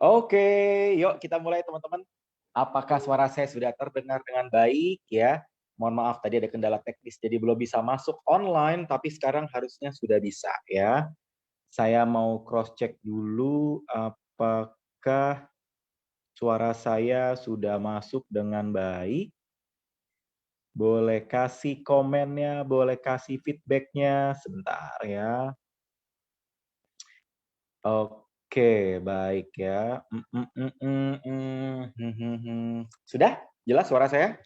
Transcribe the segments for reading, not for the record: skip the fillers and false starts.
Oke, yuk kita mulai teman-teman. Apakah suara saya sudah terdengar dengan baik ya? Mohon maaf tadi ada kendala teknis jadi belum bisa masuk online tapi sekarang harusnya sudah bisa ya. Saya mau cross check dulu apakah suara saya sudah masuk dengan baik. Boleh kasih komennya, boleh kasih feedbacknya sebentar ya. Oke, baik ya. Sudah? Jelas suara saya?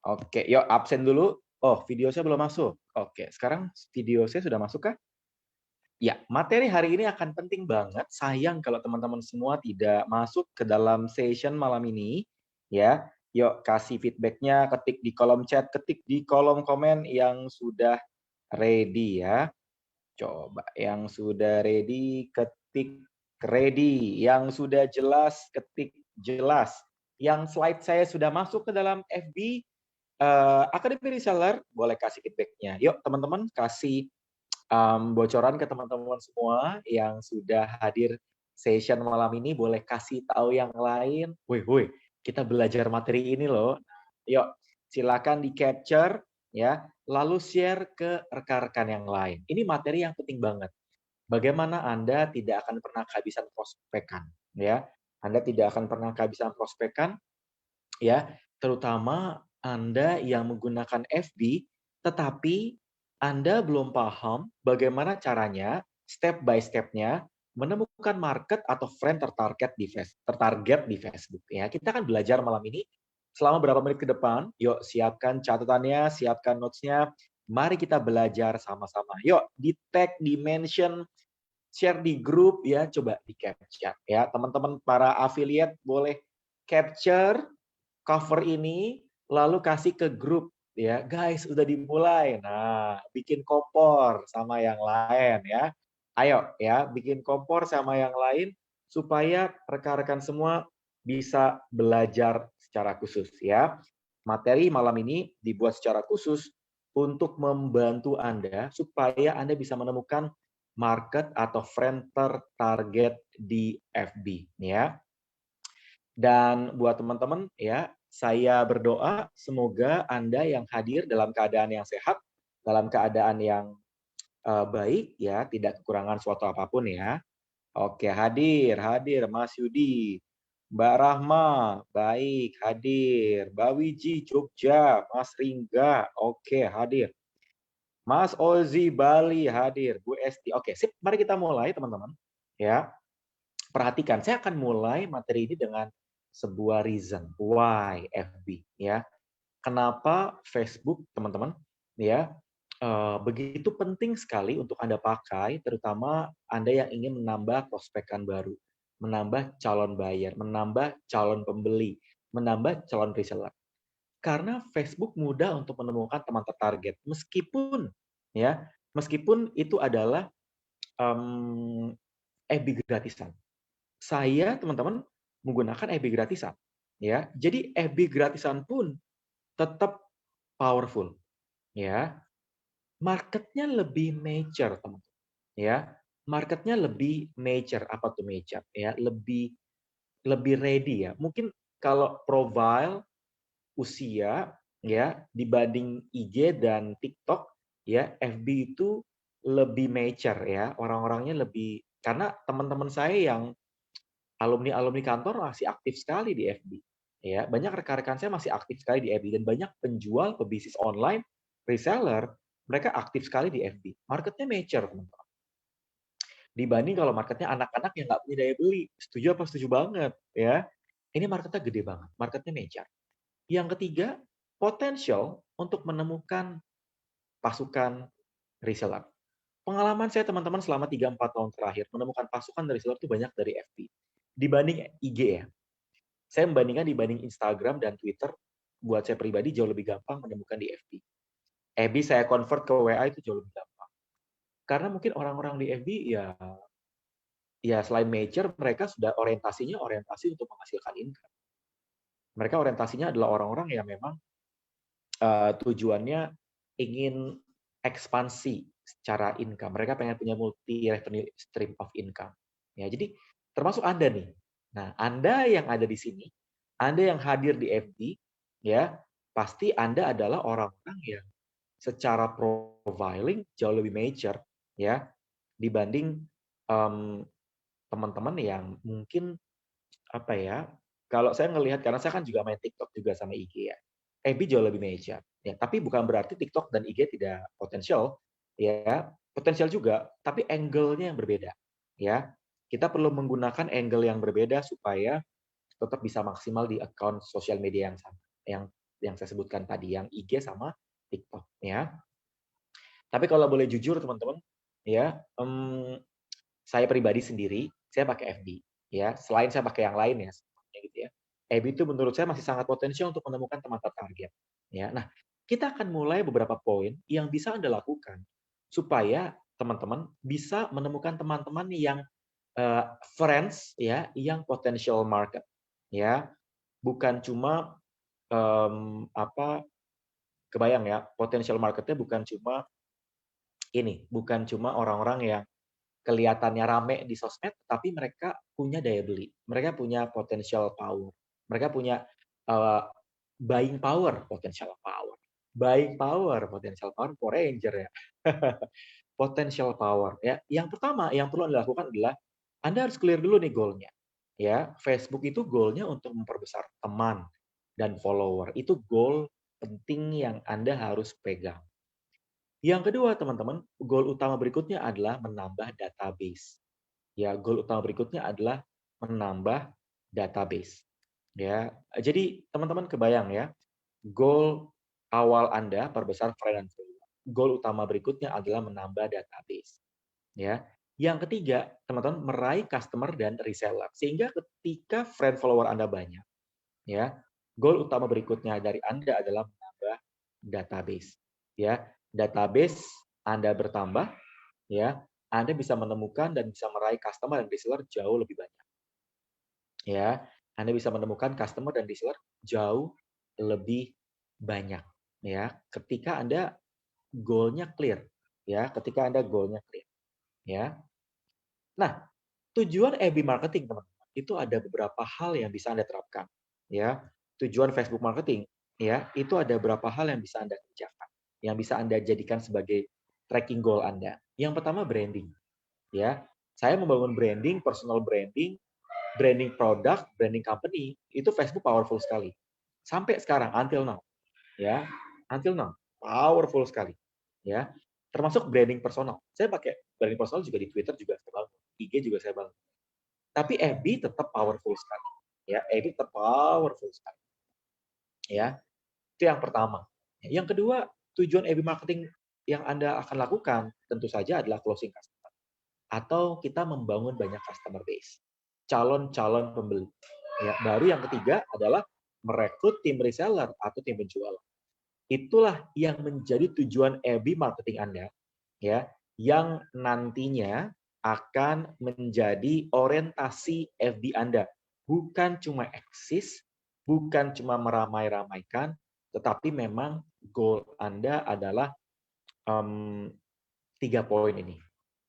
Oke, yuk absen dulu. Oh, video saya belum masuk. Oke, sekarang video saya sudah masuk kah? Ya, materi hari ini akan penting banget. Sayang kalau teman-teman semua tidak masuk ke dalam session malam ini, ya. Yuk kasih feedbacknya, ketik di kolom chat, ketik di kolom komen yang sudah ready ya. Coba yang sudah ready, ketik ready. Yang sudah jelas, ketik jelas. Yang slide saya sudah masuk ke dalam FB, Academy Reseller, boleh kasih feedbacknya. Yuk teman-teman, kasih bocoran ke teman-teman semua yang sudah hadir session malam ini, boleh kasih tahu yang lain. Woi, woi, kita belajar materi ini loh. Yuk, silakan di-capture ya, lalu share ke rekan-rekan yang lain. Ini materi yang penting banget. Bagaimana Anda tidak akan pernah kehabisan prospekan, ya. Anda tidak akan pernah kehabisan prospekan, ya, terutama Anda yang menggunakan FB, tetapi Anda belum paham bagaimana caranya, step by step-nya, menemukan market atau friend tertarget di Facebook, ya. Kita akan belajar malam ini selama berapa menit ke depan. Yuk, siapkan catatannya, siapkan notes-nya. Mari kita belajar sama-sama. Yuk, di-tag, di-mention, share di grup ya, coba di-capture ya. Teman-teman para affiliate boleh capture cover ini, lalu kasih ke grup ya, "Guys, udah dimulai." Nah, bikin kompor sama yang lain ya. Ayo ya, bikin kompor sama yang lain supaya rekan-rekan semua bisa belajar secara khusus ya. Materi malam ini dibuat secara khusus untuk membantu Anda supaya Anda bisa menemukan market atau friend tertarget di FB ya. Dan buat teman-teman ya, saya berdoa semoga Anda yang hadir dalam keadaan yang sehat, dalam keadaan yang baik ya, tidak kekurangan suatu apapun ya. Oke, hadir hadir Mas Yudi, Mbak Rahma, baik hadir, Mbak Wiji Jogja, Mas Ringga, oke hadir. Mas Ozi Bali hadir, Bu Esti. Oke, sip, mari kita mulai teman-teman. Ya. Perhatikan, saya akan mulai materi ini dengan sebuah reason, why FB ya. Kenapa Facebook, teman-teman, ya, begitu penting sekali untuk Anda pakai, terutama Anda yang ingin menambah prospekan baru, menambah calon buyer, menambah calon pembeli, menambah calon reseller. Karena Facebook mudah untuk menemukan teman tertarget, meskipun itu adalah, FB gratisan. Saya, teman-teman, menggunakan FB gratisan, ya. Jadi FB gratisan pun tetap powerful, ya. Marketnya lebih mature, teman-teman, ya. Marketnya lebih mature, apa tuh mature? Ya, lebih lebih ready ya. Mungkin kalau profile, usia, ya, dibanding IG dan TikTok, ya, FB itu lebih mature ya, orang-orangnya lebih karena teman-teman saya yang alumni-alumni kantor masih aktif sekali di FB, ya. Banyak rekan-rekan saya masih aktif sekali di FB dan banyak penjual, pebisnis online, reseller, mereka aktif sekali di FB. Marketnya mature, teman-teman. Dibanding kalau marketnya anak-anak yang nggak punya daya beli. Setuju apa setuju banget, ya. Ini marketnya gede banget, marketnya mature. Yang ketiga, potensial untuk menemukan pasukan reseller. Pengalaman saya teman-teman selama 3-4 tahun terakhir, menemukan pasukan reseller itu banyak dari FB. Dibanding IG ya. Saya membandingkan dibanding Instagram dan Twitter, buat saya pribadi jauh lebih gampang menemukan di FB. FB saya convert ke WA itu jauh lebih gampang. Karena mungkin orang-orang di FB ya selain major, mereka sudah orientasinya orientasi untuk menghasilkan income. Mereka orientasinya adalah orang-orang yang memang tujuannya ingin ekspansi secara income. Mereka pengen punya multi revenue stream of income. Ya, jadi termasuk Anda nih. Nah, Anda yang ada di sini, Anda yang hadir di FB, ya, pasti Anda adalah orang-orang yang secara profiling jauh lebih mature, ya, dibanding em, teman-teman yang mungkin apa ya? Kalau saya ngelihat karena saya kan juga main TikTok juga sama IG ya. FB jauh lebih mature, ya. Tapi bukan berarti TikTok dan IG tidak potensial, ya. Potensial juga, tapi angle-nya yang berbeda, ya. Kita perlu menggunakan angle yang berbeda supaya tetap bisa maksimal di account sosial media yang sama, yang saya sebutkan tadi, yang IG sama TikTok, ya. Tapi kalau boleh jujur teman-teman, ya, saya pribadi sendiri, saya pakai FB, ya. Selain saya pakai yang lain ya, gitu ya. FB itu menurut saya masih sangat potensial untuk menemukan teman tertarget, ya. Nah, kita akan mulai beberapa poin yang bisa Anda lakukan supaya teman-teman bisa menemukan teman-teman yang friends ya, yang potential market, ya. Bukan cuma apa, kebayang ya, potential market-nya bukan cuma orang-orang yang kelihatannya rame di sosmed, tapi mereka punya daya beli, mereka punya potential power, mereka punya eee, buying power, potential power Power Ranger ya. Potential power ya. Yang pertama yang perlu Anda lakukan adalah Anda harus clear dulu nih goal-nya. Ya, Facebook itu goal-nya untuk memperbesar teman dan follower. Itu goal penting yang Anda harus pegang. Yang kedua, teman-teman, goal utama berikutnya adalah menambah database. Ya, goal utama berikutnya adalah menambah database. Ya, jadi teman-teman kebayang ya, goal awal Anda perbesar friend and follower. Goal utama berikutnya adalah menambah database. Ya. Yang ketiga, teman-teman meraih customer dan reseller. Sehingga ketika friend follower Anda banyak, ya, goal utama berikutnya dari Anda adalah menambah database. Ya, database Anda bertambah, ya, Anda bisa menemukan dan bisa meraih customer dan reseller jauh lebih banyak. Ya, Anda bisa menemukan customer dan reseller jauh lebih banyak, ya, ketika Anda goal-nya clear, ya, ketika Anda goal-nya clear, ya. Nah, tujuan FB marketing, teman-teman, itu ada beberapa hal yang bisa Anda terapkan, ya. Tujuan Facebook marketing, ya, itu ada beberapa hal yang bisa Anda kerjakan, yang bisa Anda jadikan sebagai tracking goal Anda. Yang pertama branding, ya. Saya membangun branding, personal branding, branding produk, branding company, itu Facebook powerful sekali. Sampai sekarang, until now, ya, until now, powerful sekali, ya. Termasuk branding personal. Saya pakai branding personal juga di Twitter juga saya bangun, IG juga saya bangun. Tapi FB tetap powerful sekali, ya. FB tetap powerful sekali, ya. Itu yang pertama. Yang kedua, tujuan FB marketing yang Anda akan lakukan tentu saja adalah closing customer atau kita membangun banyak customer base, calon-calon pembeli. Ya, baru yang ketiga adalah merekrut tim reseller atau tim penjualan. Itulah yang menjadi tujuan FB marketing Anda, ya, yang nantinya akan menjadi orientasi FB Anda. Bukan cuma eksis, bukan cuma meramai-ramaikan, tetapi memang goal Anda adalah 3 poin ini,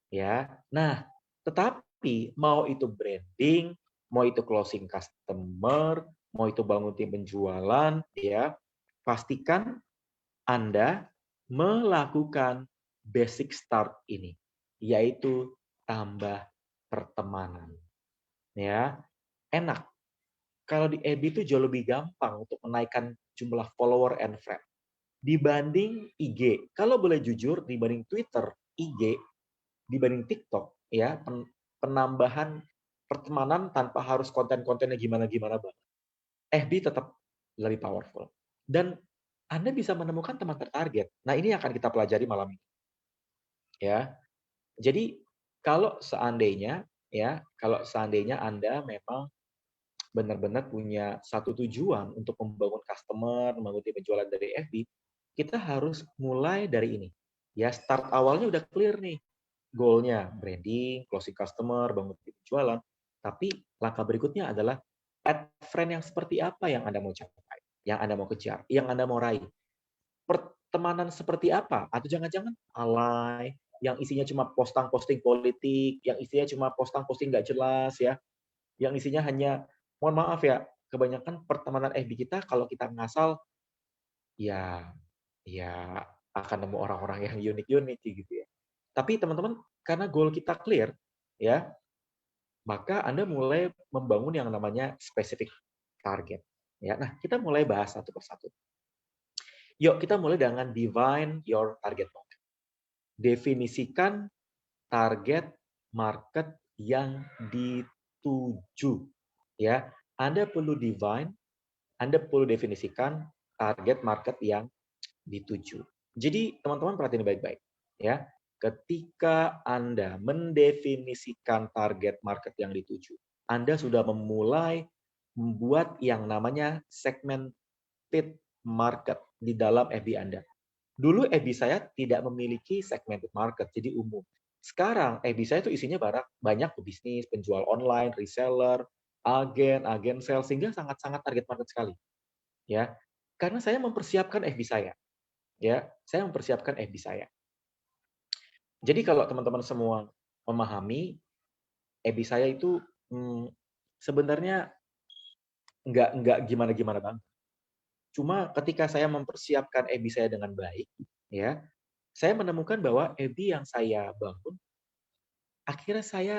ya. Nah, tetapi mau itu branding, mau itu closing customer, mau itu bangun tim penjualan, ya, pastikan Anda melakukan basic start ini, yaitu tambah pertemanan. Ya, enak. Kalau di FB itu jauh lebih gampang untuk menaikkan jumlah follower and friend dibanding IG. Kalau boleh jujur, dibanding Twitter, IG, dibanding TikTok, ya, penambahan pertemanan tanpa harus konten-kontennya gimana-gimana banget. FB tetap lebih powerful. Dan Anda bisa menemukan teman tertarget. Nah, ini akan kita pelajari malam ini. Ya. Jadi kalau seandainya Anda memang benar-benar punya satu tujuan untuk membangun customer, membangun tim penjualan dari FB, kita harus mulai dari ini. Ya, start awalnya udah clear nih. Goal-nya branding, closing customer, bangun tim penjualan. Tapi langkah berikutnya adalah add friend yang seperti apa yang Anda mau capai, yang Anda mau kejar, yang Anda mau raih. Pertemanan seperti apa? Atau jangan-jangan alay, yang isinya cuma posting politik, yang isinya cuma posting nggak jelas ya, yang isinya hanya, mohon maaf ya, kebanyakan pertemanan FB kita kalau kita ngasal, ya ya akan nemu orang-orang yang unik-unik gitu ya. Tapi teman-teman, karena goal kita clear, ya, maka Anda mulai membangun yang namanya specific target. Ya, nah kita mulai bahas satu persatu. Yuk kita mulai dengan define your target market. Definisikan target market yang dituju. Ya, Anda perlu define, Anda perlu definisikan target market yang dituju. Jadi teman-teman perhatiin baik-baik, ya. Ketika Anda mendefinisikan target market yang dituju, Anda sudah memulai membuat yang namanya segmented market di dalam FB Anda. Dulu FB saya tidak memiliki segmented market, jadi umum. Sekarang FB saya itu isinya banyak pebisnis, penjual online, reseller, agen sales, sehingga sangat-sangat target market sekali. Ya, karena saya mempersiapkan FB saya. Ya, saya mempersiapkan FB saya. Jadi kalau teman-teman semua memahami, FB saya itu sebenarnya nggak gimana-gimana banget. Cuma ketika saya mempersiapkan FB saya dengan baik, ya, saya menemukan bahwa FB yang saya bangun, akhirnya saya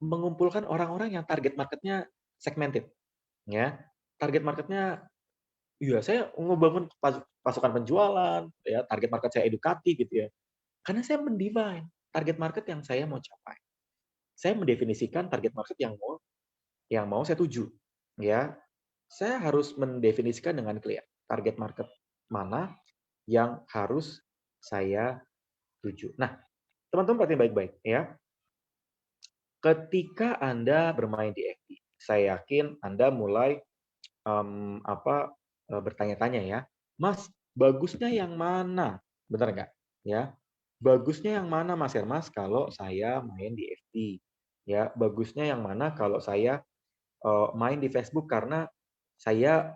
mengumpulkan orang-orang yang target market-nya segmented, ya. Target market-nya, ya saya ngebangun pasukan penjualan, ya, target market saya edukatif gitu ya. Karena saya mendefine target market yang saya mau capai. Saya mendefinisikan target market yang mau saya tuju, ya. Saya harus mendefinisikan dengan clear target market mana yang harus saya tuju. Nah, teman-teman perhatiin baik-baik ya. Ketika Anda bermain di FB, saya yakin Anda mulai bertanya-tanya ya, Mas, bagusnya yang mana? Benar nggak? Ya, bagusnya yang mana Mas Hermas kalau saya main di FB? Ya, bagusnya yang mana kalau saya main di Facebook karena saya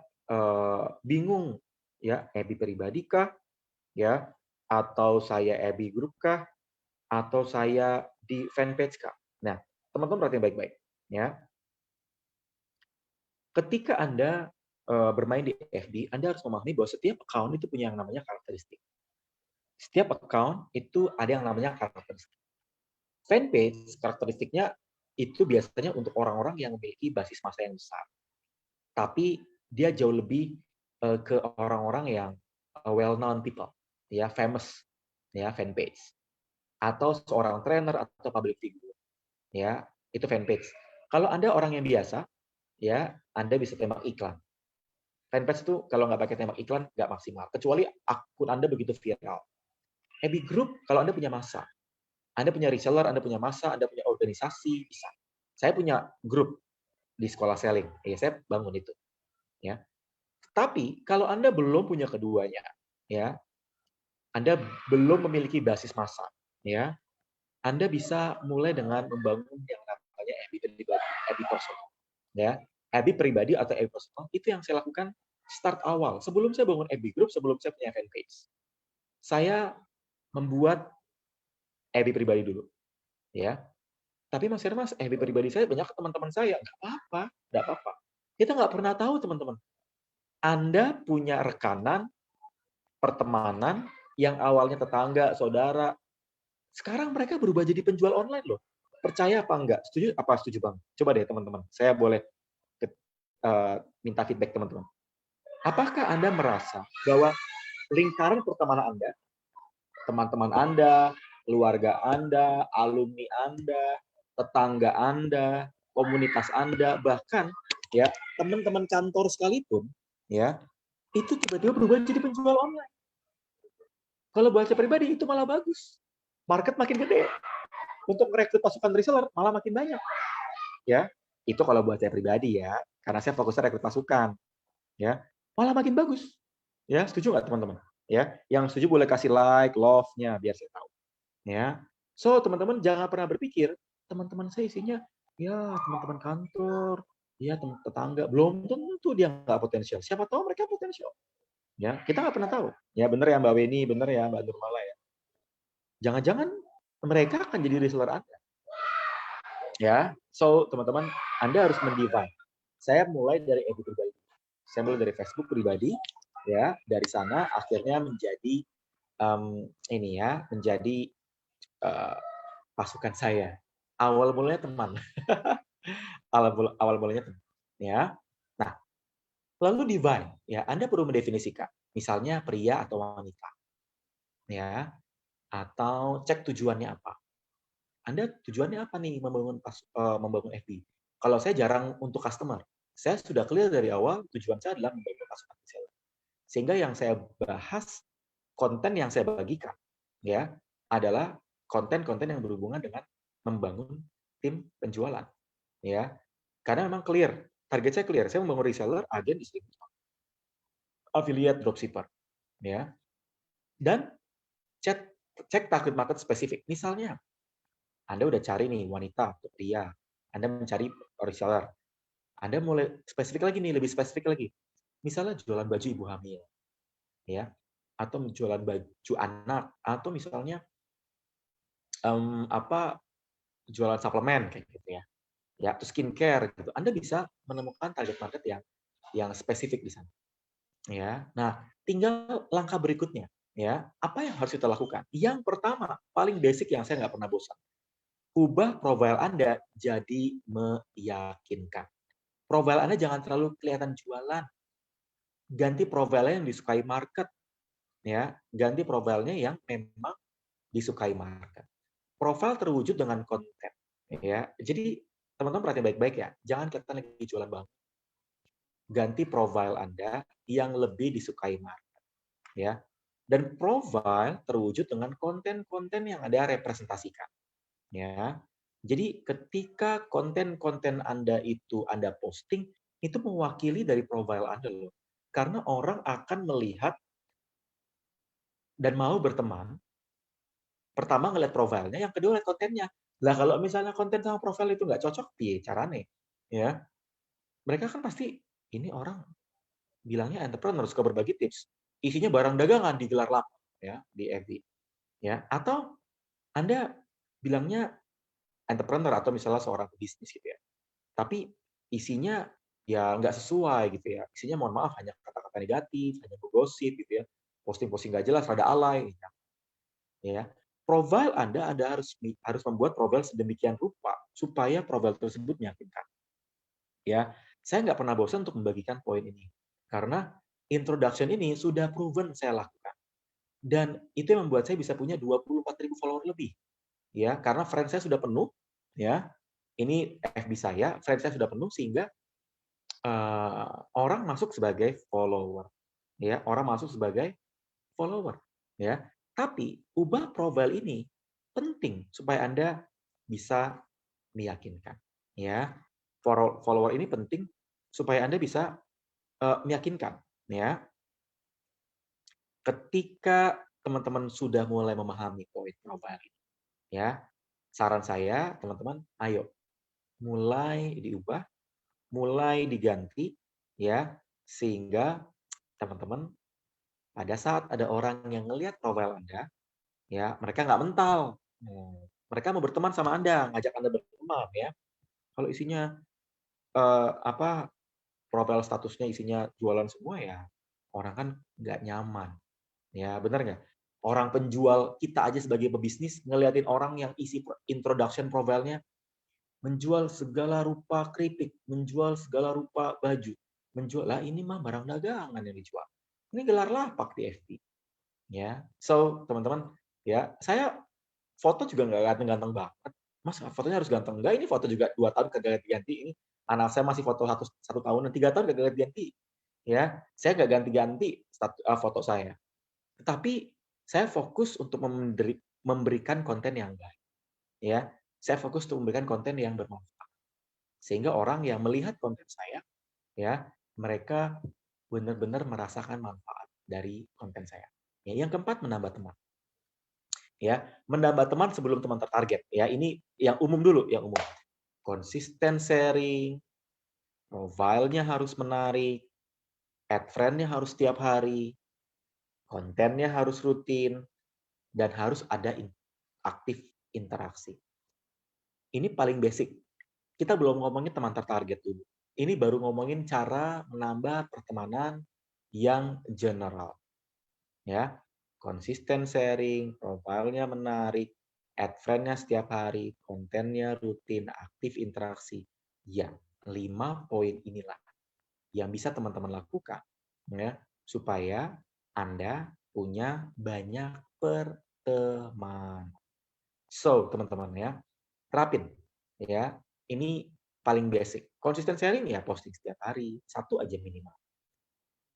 bingung ya, FB pribadi kah? Ya, atau saya FB grup kah? Atau saya di fanpage kah? Nah, teman-teman perhatiin baik-baik ya. Ketika Anda bermain di FB, Anda harus memahami bahwa setiap account itu punya yang namanya karakteristik. Setiap account itu ada yang namanya karakteristik. Fanpage karakteristiknya itu biasanya untuk orang-orang yang memiliki basis massa yang besar. Tapi dia jauh lebih ke orang-orang yang well known people, ya, famous, ya, fanpage. Atau seorang trainer atau public figure, ya, itu fanpage. Kalau Anda orang yang biasa, ya, Anda bisa tembak iklan. Fanpage itu kalau nggak pakai tembak iklan, nggak maksimal. Kecuali akun Anda begitu viral. FB Group, kalau Anda punya massa. Anda punya reseller, Anda punya massa, Anda punya organisasi, bisa. Saya punya grup di sekolah selling. Ya, saya bangun itu. Ya. Tapi kalau Anda belum punya keduanya, ya, Anda belum memiliki basis massa, ya, Anda bisa mulai dengan membangun yang namanya FB pribadi, FB personal. Ya. FB pribadi atau FB personal, itu yang saya lakukan start awal. Sebelum saya bangun FB Group, sebelum saya punya fanpage. Saya membuat FB pribadi dulu. Ya. Tapi Mas Hermas, FB pribadi saya banyak teman-teman saya. Nggak apa-apa, nggak apa-apa. Kita nggak pernah tahu, teman-teman. Anda punya rekanan, pertemanan, yang awalnya tetangga, saudara, sekarang mereka berubah jadi penjual online loh. Percaya apa enggak? Setuju apa setuju Bang? Coba deh teman-teman, saya boleh minta feedback teman-teman. Apakah Anda merasa bahwa lingkaran pertemanan Anda, teman-teman Anda, keluarga Anda, alumni Anda, tetangga Anda, komunitas Anda, bahkan ya teman-teman kantor sekalipun, ya itu tiba-tiba berubah jadi penjual online. Kalau buat saya pribadi itu malah bagus. Market makin gede. Untuk merekrut pasukan reseller malah makin banyak. Ya, itu kalau buat saya pribadi ya, karena saya fokusnya rekrut pasukan. Ya, malah makin bagus. Ya, setuju nggak teman-teman? Ya, yang setuju boleh kasih like, love-nya biar saya tahu. Ya, so teman-teman jangan pernah berpikir teman-teman saya isinya ya teman-teman kantor, ya teman tetangga, belum tentu dia nggak potensial. Siapa tahu mereka potensial. Ya, kita nggak pernah tahu. Ya, bener ya Mbak Weni, bener ya Mbak Nurmala ya. Jangan-jangan mereka akan jadi reseller Anda. Ya, so teman-teman, Anda harus mendivide. Saya mulai dari FB pribadi. Saya mulai dari Facebook pribadi, ya. Dari sana akhirnya menjadi ini ya, menjadi pasukan saya. Awal mulanya teman. Awal mulanya teman. Ya. Nah, lalu divide. Ya, Anda perlu mendefinisikan. Misalnya pria atau wanita. Ya, atau cek tujuannya apa. Anda tujuannya apa nih membangun FB? Kalau saya jarang untuk customer. Saya sudah clear dari awal tujuan saya adalah membangun pasukan reseller. Sehingga yang saya bahas, konten yang saya bagikan ya adalah konten-konten yang berhubungan dengan membangun tim penjualan ya. Karena memang clear, target saya clear. Saya membangun reseller, agen, distributor, affiliate, dropshipper ya. Dan cek target market spesifik. Misalnya Anda udah cari nih wanita atau pria, Anda mencari reseller. Anda mulai spesifik lagi nih, lebih spesifik lagi. Misalnya jualan baju ibu hamil, ya, atau jualan baju anak, atau misalnya jualan suplemen kayak gitu ya, ya, atau skincare gitu. Anda bisa menemukan target market yang spesifik di sana, ya. Nah, tinggal langkah berikutnya, ya, apa yang harus kita lakukan? Yang pertama, paling basic yang saya nggak pernah bosan, ubah profil Anda jadi meyakinkan. Profil Anda jangan terlalu kelihatan jualan. Ganti profilnya yang disukai market, ya. Ganti profilnya yang memang disukai market. Profil terwujud dengan konten, ya. Jadi teman-teman perhatian baik-baik ya. Jangan kelihatan lagi jualan bang. Ganti profil Anda yang lebih disukai market, ya. Dan profil terwujud dengan konten-konten yang Anda representasikan, ya. Jadi ketika konten-konten Anda itu Anda posting, itu mewakili dari profil Anda loh. Karena orang akan melihat dan mau berteman, pertama ngeliat profilnya, yang kedua lihat kontennya. Lah kalau misalnya konten sama profil itu nggak cocok, piye carane? Ya, mereka kan pasti, ini orang bilangnya entrepreneur, suka berbagi tips. Isinya barang dagangan digelar lapak ya di FB. Ya, atau Anda bilangnya entrepreneur atau misalnya seorang pebisnis gitu ya. Tapi isinya ya nggak sesuai gitu ya. Isinya mohon maaf hanya kata-kata negatif, hanya gosip gitu ya. Posting-posting nggak jelas, rada alay. Ya, profil Anda harus membuat profil sedemikian rupa supaya profil tersebut meyakinkan. Ya, saya nggak pernah bosan untuk membagikan poin ini karena introduction ini sudah proven saya lakukan dan itu yang membuat saya bisa punya 24.000 follower lebih. Ya, karena friend saya sudah penuh. Ya, ini FB saya, friend saya sudah penuh sehingga orang masuk sebagai follower. Ya, orang masuk sebagai follower. Ya, tapi ubah profil ini penting supaya Anda bisa meyakinkan. Ya, follower ini penting supaya Anda bisa meyakinkan. Ya, ketika teman-teman sudah mulai memahami poin profil ini, ya, saran saya teman-teman, ayo mulai diubah, mulai diganti, ya, sehingga teman-teman pada saat ada orang yang ngelihat profil Anda, ya, mereka nggak mental. Mereka mau berteman sama Anda, ngajak Anda berteman ya. Kalau isinya profil statusnya isinya jualan semua ya, orang kan nggak nyaman. Ya, benar nggak? Orang penjual kita aja sebagai pebisnis ngeliatin orang yang isi introduction profilnya menjual segala rupa keripik, menjual segala rupa baju, menjual lah ini mah barang dagangan yang dijual. Ini gelar lapak di FB. Ya, so teman-teman, ya saya foto juga nggak ganteng-ganteng banget. Mas, fotonya harus ganteng. Enggak, ini foto juga 2 tahun kagak ganti-ganti. Ini anak saya masih foto 1 tahunan, 3 tahun kagak ganti-ganti. Ya, saya nggak ganti-ganti foto saya. Tetapi saya fokus untuk memberikan konten yang baik. Ya, saya fokus untuk memberikan konten yang bermanfaat. Sehingga orang yang melihat konten saya, ya, mereka benar-benar merasakan manfaat dari konten saya. Ya, yang keempat, menambah teman. Ya, menambah teman sebelum teman tertarget. Ya, ini yang umum dulu, yang umum. Konsisten sharing, profilnya harus menarik, add friend-nya harus setiap hari, kontennya harus rutin, dan harus ada aktif interaksi. Ini paling basic. kita belum ngomongin teman tertarget dulu. Ini baru ngomongin cara menambah pertemanan yang general, ya. Konsisten sharing, profilnya menarik, add friend-nya setiap hari, kontennya rutin, aktif interaksi. Ya, 5 poin inilah yang bisa teman-teman lakukan, ya, supaya Anda punya banyak pertemanan. So, teman-teman ya, terapin ya. Ini paling basic. Konsisten sharing ya posting setiap hari, satu aja minimal.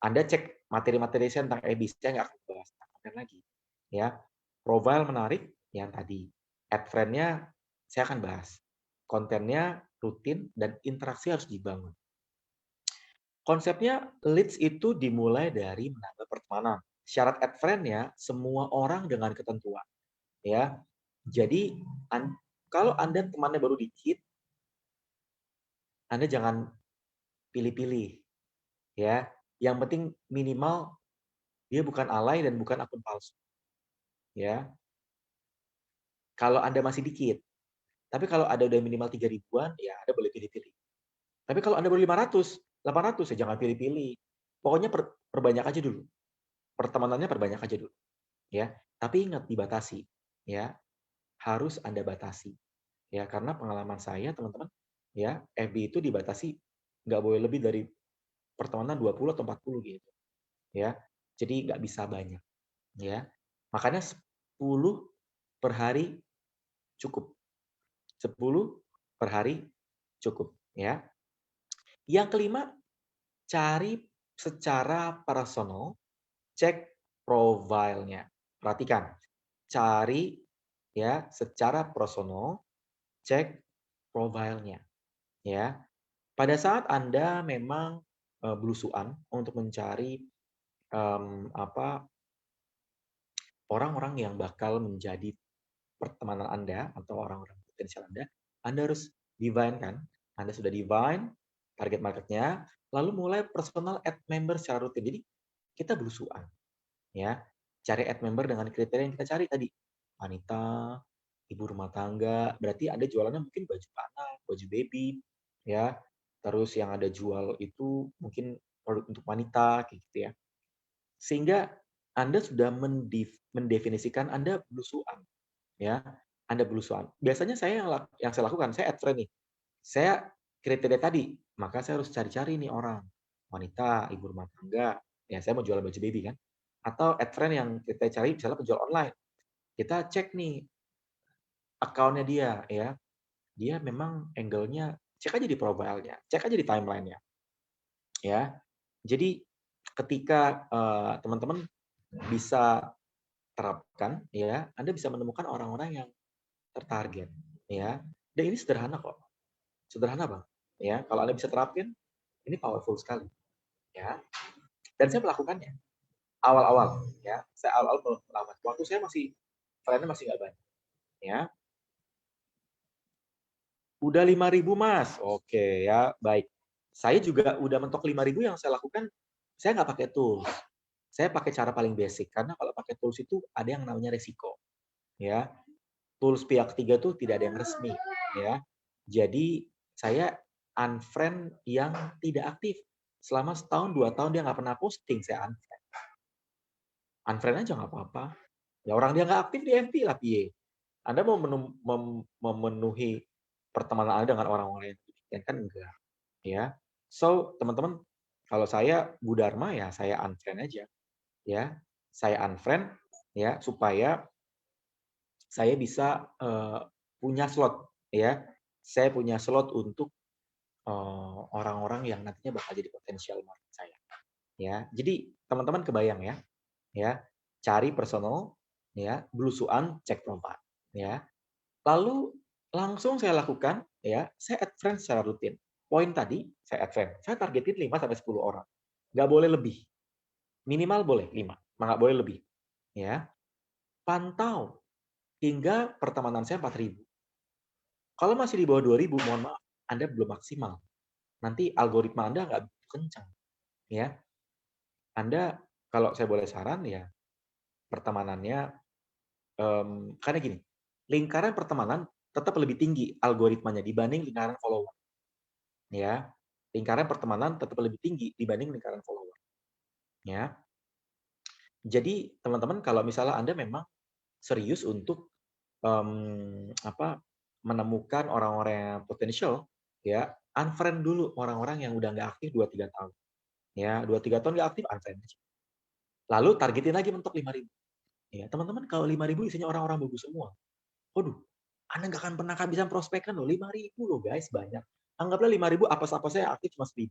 Anda cek materi-materi saya tentang EBI, saya nggak akan bahas tentang konten lagi. Ya, profile menarik yang tadi. Add friend-nya saya akan bahas. Kontennya rutin dan interaksi harus dibangun. Konsepnya leads itu dimulai dari menambah pertemanan. Syarat add friend-nya semua orang dengan ketentuan. Ya, jadi kalau Anda temannya baru dikit, Anda jangan pilih-pilih, ya. Yang penting minimal dia bukan alay dan bukan akun palsu, ya. Kalau Anda masih dikit, tapi kalau ada udah minimal 3 ribuan, ya Anda boleh pilih-pilih. Tapi kalau Anda baru 500, 800 ya jangan pilih-pilih. Pokoknya perbanyak aja dulu. Pertemanannya perbanyak aja dulu, ya. Tapi ingat dibatasi, ya. Harus Anda batasi. Ya, karena pengalaman saya, teman-teman, ya, FB itu dibatasi nggak boleh lebih dari pertemanan 20 atau 40 gitu, ya. Jadi nggak bisa banyak, ya. Makanya 10 per hari cukup. 10 per hari cukup, ya. Yang kelima, cari secara personal, cek profilnya. Perhatikan, cari ya secara personal, cek profilnya, ya. Pada saat Anda memang belusuan untuk mencari orang-orang yang bakal menjadi pertemanan Anda atau orang-orang potensial Anda harus divine kan? Anda sudah divine target marketnya, lalu mulai personal add member secara rutin. Jadi kita belusuan, ya. Cari add member dengan kriteria yang kita cari tadi. Wanita, ibu rumah tangga, berarti Anda jualannya mungkin baju anak, baju baby, ya. Terus yang Anda jual itu mungkin produk untuk wanita, kayak gitu ya. Sehingga Anda sudah mendefinisikan Anda belusuan, ya. Anda belusuan. Biasanya yang saya lakukan, saya add friend nih. Saya kriteria tadi, maka saya harus cari-cari nih orang, wanita, ibu rumah tangga, ya saya mau jual baju baby kan. Atau add friend yang kita cari misalnya penjual online. Kita cek nih account-nya dia, ya. Dia memang angle-nya, cek aja di profile-nya, cek aja di timeline-nya, ya. Jadi ketika teman-teman bisa terapkan, ya, Anda bisa menemukan orang-orang yang tertarget, ya. Dan ini sederhana kok, sederhana Bang, ya. Kalau Anda bisa terapin, ini powerful sekali, ya. Dan saya melakukannya awal-awal, ya. Saya awal-awal melakukan. Waktu saya masih kliennya masih nggak banyak, ya. Udah 5.000 Mas, oke ya, baik. Saya juga udah mentok 5.000 yang saya lakukan, saya nggak pakai tools. Saya pakai cara paling basic, karena kalau pakai tools itu ada yang namanya resiko, ya. Tools pihak ketiga tuh tidak ada yang resmi, ya. Jadi saya unfriend yang tidak aktif. Selama setahun, 2 tahun dia nggak pernah posting, saya unfriend. Unfriend aja nggak apa-apa. Ya orang dia nggak aktif di FB lah piye. Anda mau memenuhi pertemanan Anda dengan orang-orang yang demikian kan enggak, ya. So, teman-teman, kalau saya Budharma ya saya unfriend aja, ya. Saya unfriend ya supaya saya bisa punya slot, ya. Saya punya slot untuk orang-orang yang nantinya bakal jadi potensial market saya, ya. Jadi teman-teman kebayang ya, ya. Cari personal, ya, belusuan, cek profile, ya. Lalu langsung saya lakukan, ya, saya add friend secara rutin. Poin tadi, saya add friend. Saya targetin 5 sampai 10 orang. Nggak boleh lebih. Minimal boleh 5, nggak boleh lebih. Ya. Pantau hingga pertemanan saya 4.000. Kalau masih di bawah 2.000, mohon maaf, Anda belum maksimal. Nanti algoritma Anda nggak begitu kencang. Ya. Anda, kalau saya boleh saran, ya, pertemanannya, karena gini, lingkaran pertemanan tetap lebih tinggi algoritmanya dibanding lingkaran follower. ya. Lingkaran pertemanan tetap lebih tinggi dibanding lingkaran follower, ya. Jadi teman-teman kalau misalnya Anda memang serius untuk menemukan orang-orang yang potensial, ya, unfriend dulu orang-orang yang udah nggak aktif 2-3 tahun. Ya, 2-3 tahun nggak aktif, unfriend aja. Lalu targetin lagi mentok 5.000. Ya, teman-teman kalau 5.000 isinya orang-orang bagus semua. Waduh, Anda nggak akan pernah kehabisan prospekan loh, 5.000 loh guys, banyak. Anggaplah 5.000 apes-apesnya yang aktif cuma 1.000.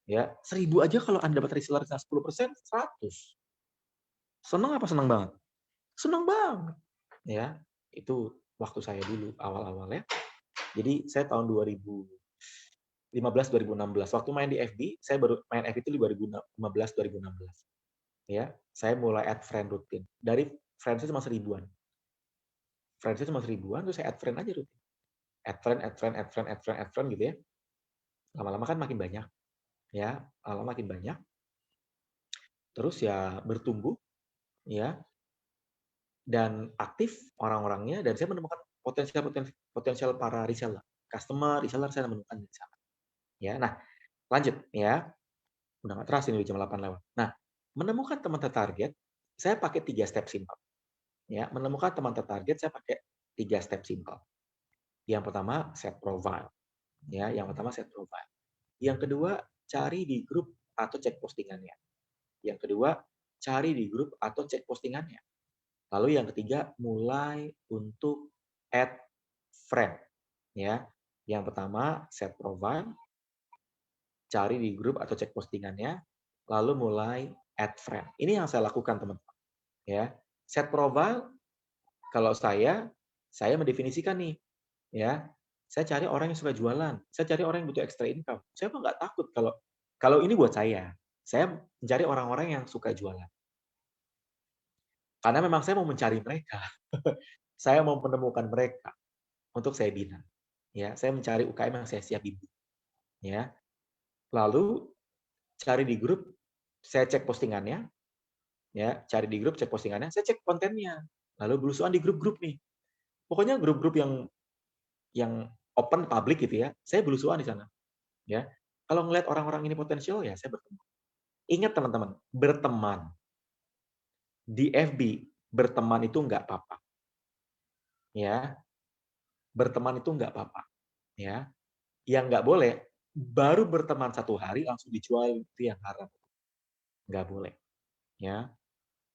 Ya, 1.000 aja kalau Anda dapat reseller 10%, 100. Seneng apa seneng banget? Seneng banget. Ya, itu waktu saya dulu awal-awal ya. Jadi saya tahun 2015 2016 waktu main di FB, saya baru main FB itu di 2015 2016. Ya, saya mulai add friend rutin. Dari friends cuma 1.000-an. Friends cuma 1.000-an terus saya add friend aja rutin. Add friend, add friend, add friend, add friend, add friend gitu ya. Lama-lama kan makin banyak. Ya, lama makin banyak. Terus ya bertumbuh ya dan aktif orang-orangnya dan saya menemukan potensial para reseller. Reseller saya menemukan di sana. Ya, nah lanjut ya. Udah nggak terasa ini jam 8 lewat. Nah, menemukan teman tertarget, saya pakai 3 step simple. Ya, menemukan teman tertarget saya pakai 3 step simple. Yang pertama, set profile. Ya, yang pertama set profile. Yang kedua, cari di grup atau cek postingannya. Yang kedua, cari di grup atau cek postingannya. Lalu yang ketiga, mulai untuk add friend. Ya, yang pertama set profile, cari di grup atau cek postingannya, lalu mulai add friend. Ini yang saya lakukan teman-teman. Ya, set profile. Kalau saya mendefinisikan nih, ya, saya cari orang yang suka jualan, saya cari orang yang butuh extra income. Saya nggak takut kalau ini buat saya. Saya mencari orang-orang yang suka jualan. Karena memang saya mau mencari mereka. Saya mau menemukan mereka untuk saya bina. Ya, saya mencari UKM yang saya siap bimbing. Ya. Lalu cari di grup, saya cek postingannya, ya, cari di grup, cek postingannya, saya cek kontennya. Lalu belusuan di grup-grup nih. Pokoknya grup-grup yang open public gitu ya, saya belusuan di sana. Ya, kalau ngelihat orang-orang ini potensial ya saya berteman. Ingat teman-teman, berteman di FB, berteman itu nggak apa-apa. Ya, berteman itu nggak apa-apa. Ya, yang nggak boleh baru berteman 1 hari langsung dijual itu yang haram. Nggak boleh. Ya,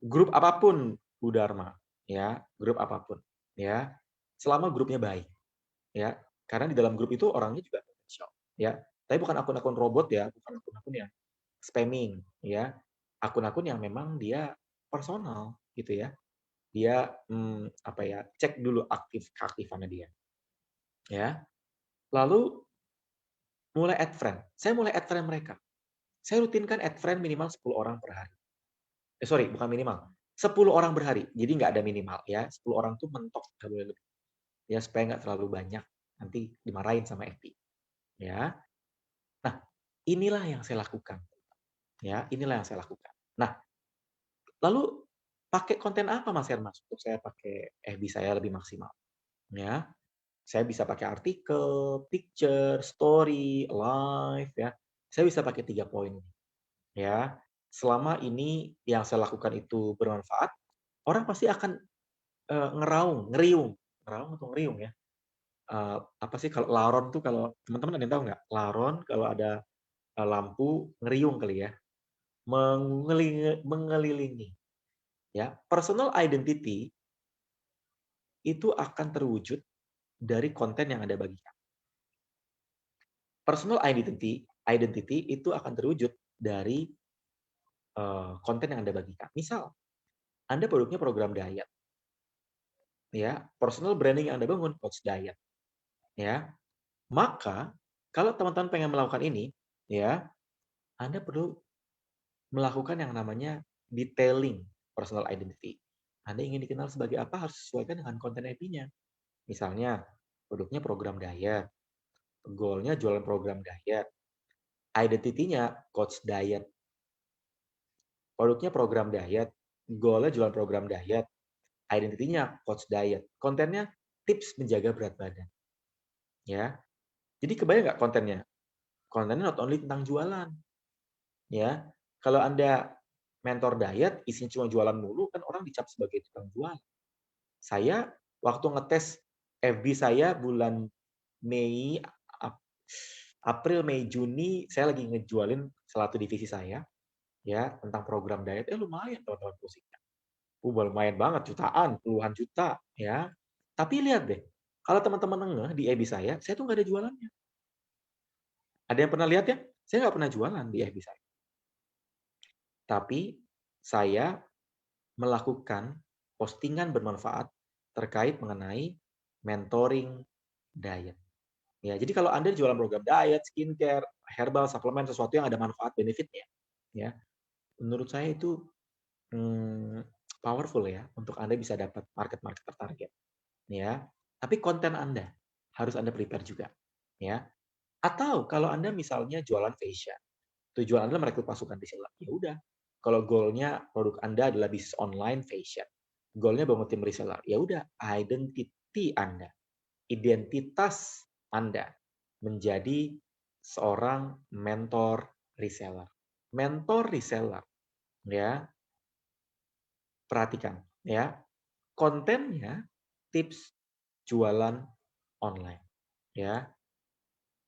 grup apapun Bu Dharma, ya, grup apapun, ya, selama grupnya baik, ya, karena di dalam grup itu orangnya juga potensial, ya, tapi bukan akun-akun robot ya, bukan akun-akun yang spamming, ya, akun-akun yang memang dia personal, gitu ya, dia cek dulu keaktifannya dia, ya, lalu mulai add friend, saya mulai add friend mereka, saya rutinkan add friend minimal 10 orang per hari, sorry bukan minimal, 10 orang per hari, jadi nggak ada minimal ya, 10 orang tuh mentok, nggak boleh lebih. Ya supaya nggak terlalu banyak nanti dimarahin sama FB ya. Nah, inilah yang saya lakukan ya, inilah yang saya lakukan. Nah, lalu pakai konten apa Mas Hermas untuk saya pakai FB saya lebih maksimal ya. Saya bisa pakai artikel, picture, story, live ya. Saya bisa pakai 3 poin ya. Selama ini yang saya lakukan itu bermanfaat, orang pasti akan ngeriung atau ngeriung ya. Apa sih kalau laron tuh kalau teman-teman ada yang tahu nggak? Laron kalau ada lampu ngeriung kali ya, mengelilingi. Ya, personal identity itu akan terwujud dari konten yang Anda bagikan. Personal identity itu akan terwujud dari konten yang Anda bagikan. Misal, Anda produknya program diet, ya, personal branding yang Anda bangun coach diet, ya. Maka kalau teman-teman pengen melakukan ini, ya, Anda perlu melakukan yang namanya detailing personal identity. Anda ingin dikenal sebagai apa harus sesuaikan dengan konten IP-nya. Misalnya, produknya program diet, goal-nya jualan program diet, identity-nya coach diet, produknya program diet, goal-nya jualan program diet, identity-nya coach diet, kontennya tips menjaga berat badan. Ya, jadi kebayang nggak kontennya? Kontennya not only tentang jualan, ya. Kalau Anda mentor diet, isinya cuma jualan mulu, kan orang dicap sebagai tukang jual. Saya waktu ngetes FB saya bulan Mei, April, Mei, Juni, saya lagi ngejualin salah satu divisi saya, ya, tentang program diet, lumayan teman-teman closing-nya. Lumayan banget, jutaan, puluhan juta, ya. Tapi lihat deh, kalau teman-teman ngeh di FB saya tuh nggak ada jualannya. Ada yang pernah lihat ya? Saya nggak pernah jualan di FB saya. Tapi saya melakukan postingan bermanfaat terkait mengenai mentoring diet. Ya, jadi kalau Anda jualan program diet, skincare, herbal, suplemen, sesuatu yang ada manfaat benefitnya, ya, menurut saya itu powerful ya untuk Anda bisa dapat market-market tertarget, ya. Tapi konten Anda harus Anda prepare juga, ya. Atau kalau Anda misalnya jualan fashion, tujuan Anda merekrut pasukan reseller, ya udah. Kalau goal-nya produk Anda adalah bisnis online fashion, goal-nya bangun tim reseller, ya udah, identity Anda, identitas Anda menjadi seorang mentor reseller. Mentor reseller, ya. Perhatikan, ya. Kontennya tips jualan online, ya.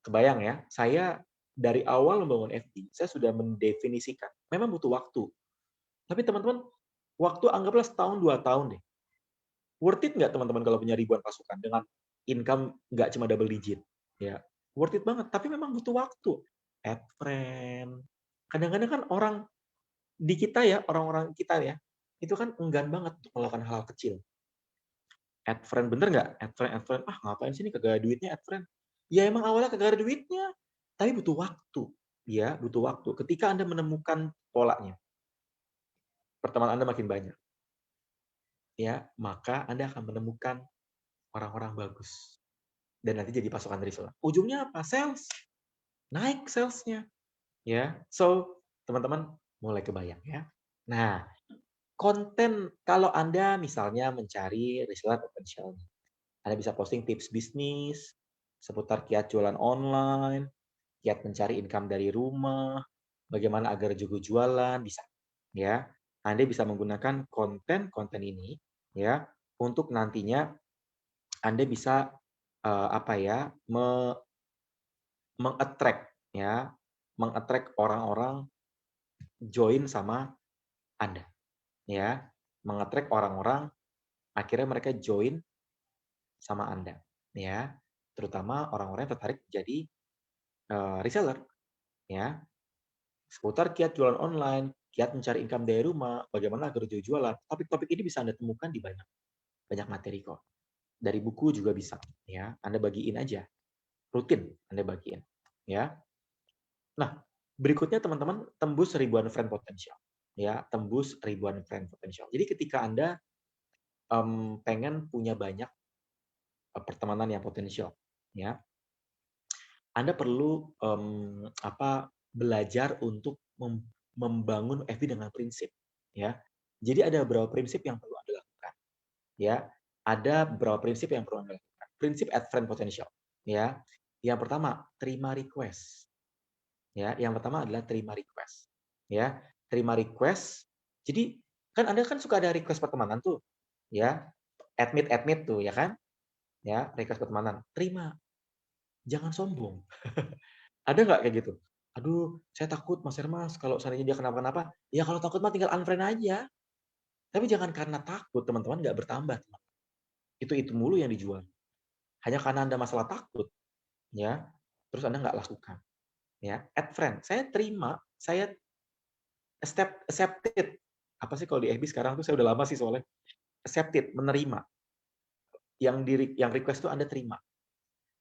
Kebayang ya, saya dari awal membangun FB, saya sudah mendefinisikan, memang butuh waktu. Tapi teman-teman, waktu anggaplah setahun, 2 tahun deh. Worth it nggak teman-teman kalau punya ribuan pasukan dengan income nggak cuma double digit? Ya, worth it banget, tapi memang butuh waktu. Add friend. Kadang-kadang kan orang di kita ya, orang-orang kita ya, itu kan enggan banget untuk melakukan hal-hal kecil. Add friend, bener nggak? Add friend. Ah, ngapain sih ini kagak ada duitnya add friend? Ya emang awalnya kagak ada duitnya, tapi butuh waktu. Ya, butuh waktu. Ketika Anda menemukan polanya, pertemanan Anda makin banyak, ya, maka Anda akan menemukan orang-orang bagus. Dan nanti jadi pasukan reseller. Ujungnya apa? Sales. Naik salesnya. Ya. So, teman-teman mulai kebayang ya. Nah, konten kalau Anda misalnya mencari reseller potential, Anda bisa posting tips bisnis seputar kiat jualan online, kiat mencari income dari rumah, bagaimana agar jago jualan, bisa. Ya. Anda bisa menggunakan konten-konten ini ya untuk nantinya Anda bisa apa ya, meng-attract ya, meng-attract orang-orang join sama Anda, ya. Meng-attract orang-orang akhirnya mereka join sama Anda, ya. Terutama orang-orang yang tertarik jadi reseller, ya. Seputar kiat jualan online, kiat mencari income dari rumah, bagaimana agar jualan. Topik-topik ini bisa Anda temukan di banyak banyak materi kok. Dari buku juga bisa, ya. Anda bagiin aja, rutin Anda bagiin, ya. Nah, berikutnya teman-teman tembus ribuan friend potensial, ya, tembus ribuan friend potensial. Jadi ketika Anda pengen punya banyak pertemanan yang potensial, ya, Anda perlu belajar untuk membangun FB dengan prinsip, ya. Jadi ada beberapa prinsip yang perlu Anda lakukan, ya. Ada beberapa prinsip yang perlu Anda lakukan. Prinsip add friend potential, ya. Yang pertama, terima request. Ya, yang pertama adalah terima request. Ya, terima request. Jadi kan Anda kan suka ada request pertemanan tuh, ya. Admit tuh, ya kan? Ya, request pertemanan. Terima. Jangan sombong. Ada nggak kayak gitu? Aduh, saya takut Mas Hermas kalau seandainya dia kenapa-kenapa. Ya kalau takut mah tinggal unfriend aja. Tapi jangan karena takut teman-teman nggak bertambah. Itu mulu yang dijual. Hanya karena Anda masalah takut, ya, terus Anda nggak lakukan. Ya, add friend. Saya terima, saya accepted. Apa sih kalau di FB sekarang tuh saya udah lama sih soalnya. Accepted, menerima. Yang request tuh Anda terima.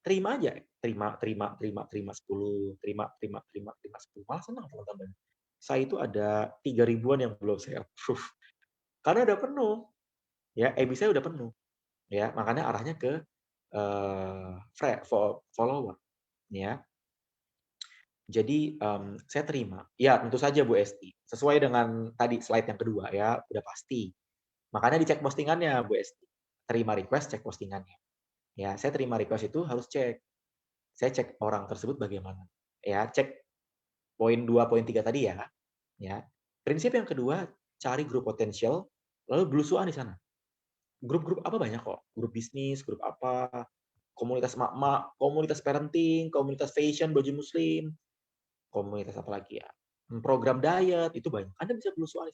Terima aja. Terima 10, terima 10. Malah senang teman-teman. Saya itu ada 3 ribuan yang belum saya approve. Karena udah penuh. Ya, FB saya udah penuh. Ya, makanya arahnya ke follower. Ya. Jadi saya terima. Ya, tentu saja Bu Esti. Sesuai dengan tadi slide yang kedua ya, udah pasti. Makanya dicek postingannya Bu Esti. Terima request, cek postingannya. Ya, saya terima request itu harus cek. Saya cek orang tersebut bagaimana. Ya, cek poin 2, poin 3 tadi ya. Ya. Prinsip yang kedua, cari grup potensial, lalu belusuan di sana. Grup-grup apa banyak kok. Grup bisnis, grup apa, komunitas emak-emak, komunitas parenting, komunitas fashion, baju muslim, komunitas apa lagi ya, program diet, itu banyak. Anda bisa belusuan.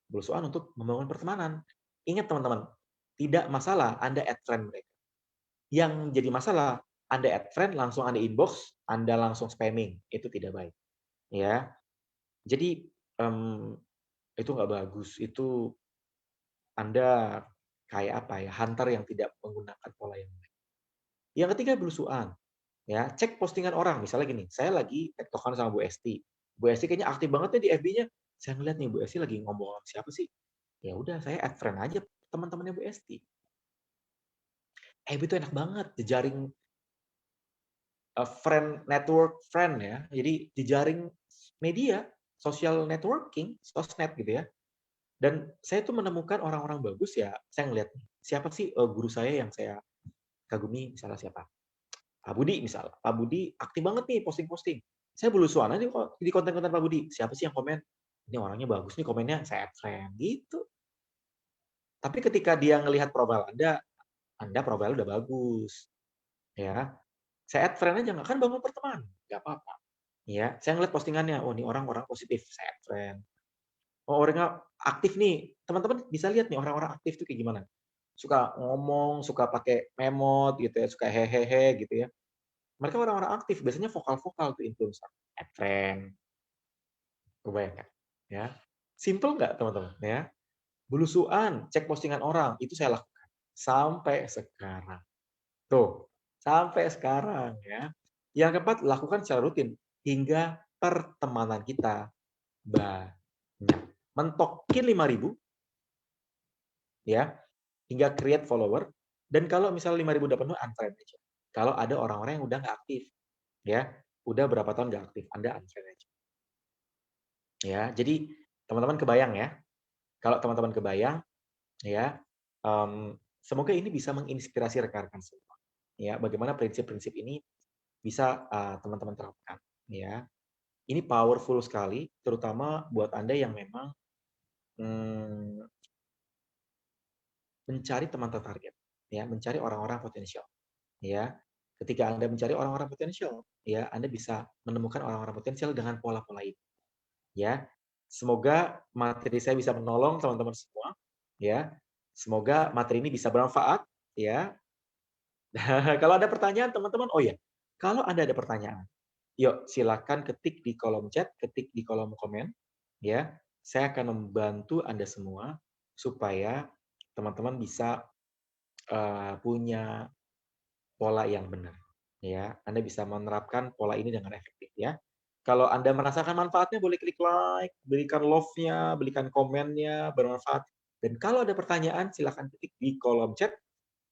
Belusuan untuk membangun pertemanan. Ingat teman-teman, tidak masalah Anda add friend mereka. Yang jadi masalah, Anda add friend, langsung Anda inbox, Anda langsung spamming. Itu tidak baik. Ya, jadi itu nggak bagus. Itu Anda kayak apa ya, hunter yang tidak menggunakan pola yang baik. Yang ketiga, belusuan. Ya, cek postingan orang. Misalnya gini, saya lagi tektokan sama Bu Esti. Bu Esti kayaknya aktif banget nih di FB-nya. Saya ngeliat nih Bu Esti lagi ngomong sama siapa sih? Ya udah, saya add friend aja teman-temannya Bu Esti. FB itu enak banget, jejaring friend network friend ya. Jadi jejaring media, social networking, sosmed gitu ya. Dan saya tuh menemukan orang-orang bagus ya. Saya ngeliat siapa sih guru saya yang saya kagumi, misalnya siapa? Pak Budi misal. Pak Budi aktif banget nih posting-posting. Saya belusuan aja kok di konten-konten Pak Budi. Siapa sih yang komen? Ini orangnya bagus nih komennya, saya add friend gitu. Tapi ketika dia ngelihat profil Anda profil udah bagus. Ya, saya add friend aja nggak kan bangun pertemanan, nggak apa-apa. Ya, saya ngeliat postingannya, oh ini orang-orang positif, saya add friend. Oh orangnya aktif nih, teman-teman bisa lihat nih orang-orang aktif tuh kayak gimana. Suka ngomong, suka pakai memot gitu ya, suka hehehe gitu ya. Mereka orang-orang aktif, biasanya vokal-vokal tuh influencer. Add friend, kebayang ya. Simple nggak teman-teman ya? Belusuan, cek postingan orang, itu saya lakukan sampai sekarang. Tuh, sampai sekarang ya. Yang keempat, lakukan secara rutin hingga pertemanan kita banyak. Mentokin 5.000 ya, hingga create follower, dan kalau misalnya 5.000 udah penuh, unfriend aja. Kalau ada orang-orang yang udah nggak aktif, ya, udah berapa tahun nggak aktif, Anda unfriend aja. Ya, jadi teman-teman kebayang ya, kalau teman-teman kebayang, ya, semoga ini bisa menginspirasi rekan-rekan semua. Ya, bagaimana prinsip-prinsip ini bisa teman-teman terapkan. Ya, ini powerful sekali, terutama buat Anda yang memang mencari teman tertarget, ya, mencari orang-orang potensial. Ya, ketika Anda mencari orang-orang potensial, ya, Anda bisa menemukan orang-orang potensial dengan pola-pola ini. Ya, semoga materi saya bisa menolong teman-teman semua. Ya, semoga materi ini bisa bermanfaat. Ya, kalau ada pertanyaan teman-teman, oh ya, kalau Anda ada pertanyaan, yuk silakan ketik di kolom chat, ketik di kolom komen. Ya, saya akan membantu Anda semua supaya teman-teman bisa punya pola yang benar. Ya, Anda bisa menerapkan pola ini dengan efektif ya. Kalau Anda merasakan manfaatnya, boleh klik like, berikan love-nya, berikan komennya, bermanfaat. Dan kalau ada pertanyaan, silakan ketik di kolom chat,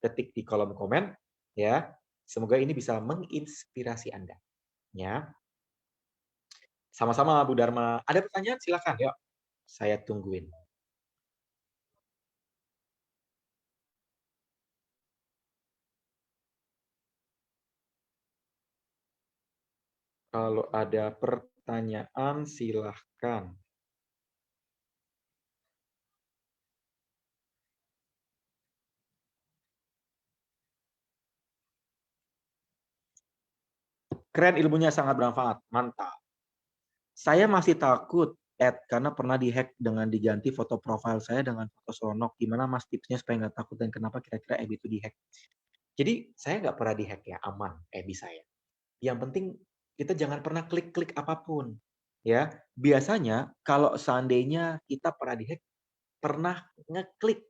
ketik di kolom komen, ya. Semoga ini bisa menginspirasi Anda. Ya, sama-sama Bu Dharma. Ada pertanyaan, silakan, yuk. Saya tungguin. Kalau ada pertanyaan, silahkan. Keren, ilmunya sangat bermanfaat. Mantap. Saya masih takut, karena pernah dihack dengan diganti foto profil saya dengan foto seronok. Gimana Mas tipsnya supaya nggak takut dan kenapa kira-kira FB itu dihack? Jadi saya nggak pernah dihack ya, aman FB saya. Yang penting kita jangan pernah klik-klik apapun. Ya, biasanya kalau seandainya kita pernah dihack, pernah ngeklik.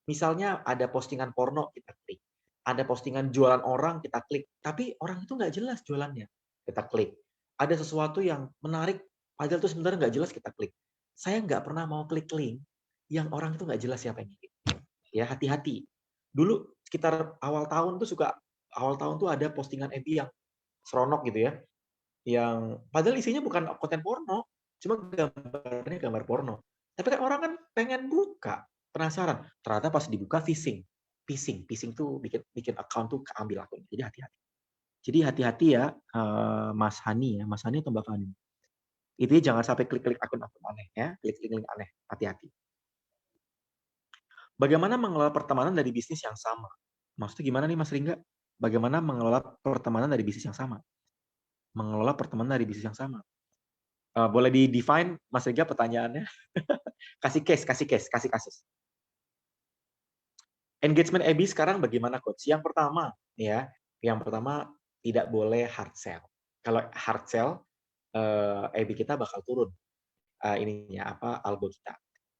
Misalnya ada postingan porno, kita klik. Ada postingan jualan orang, kita klik. Tapi orang itu nggak jelas jualannya. Kita klik. Ada sesuatu yang menarik, padahal itu sebenarnya nggak jelas, kita klik. Saya nggak pernah mau klik link yang orang itu nggak jelas siapa yang ngirim. Ya, hati-hati. Dulu sekitar awal tahun tuh ada postingan FB yang seronok gitu ya. Yang padahal isinya bukan konten porno, cuma gambarnya gambar porno. Tapi kan orang kan pengen buka, penasaran. Ternyata pas dibuka phishing. Phishing tuh bikin account tuh keambil akun. Jadi hati-hati. Jadi hati-hati ya, Mas Hani ya, Mas Hani atau Mbak Fani. Intinya jangan sampai klik-klik akun-akun aneh ya, klik-klik link aneh, hati-hati. Bagaimana mengelola pertemanan dari bisnis yang sama? Maksudnya gimana nih Mas Ringga? Bagaimana mengelola pertemanan dari bisnis yang sama? Mengelola pertemanan dari bisnis yang sama. Boleh di-define Mas Ringga pertanyaannya? Kasih case, kasih case, kasih kasus. Engagement AB sekarang bagaimana coach? Yang pertama ya, yang pertama tidak boleh hard sell. Kalau hard sell, AB kita bakal turun ininya apa algo kita.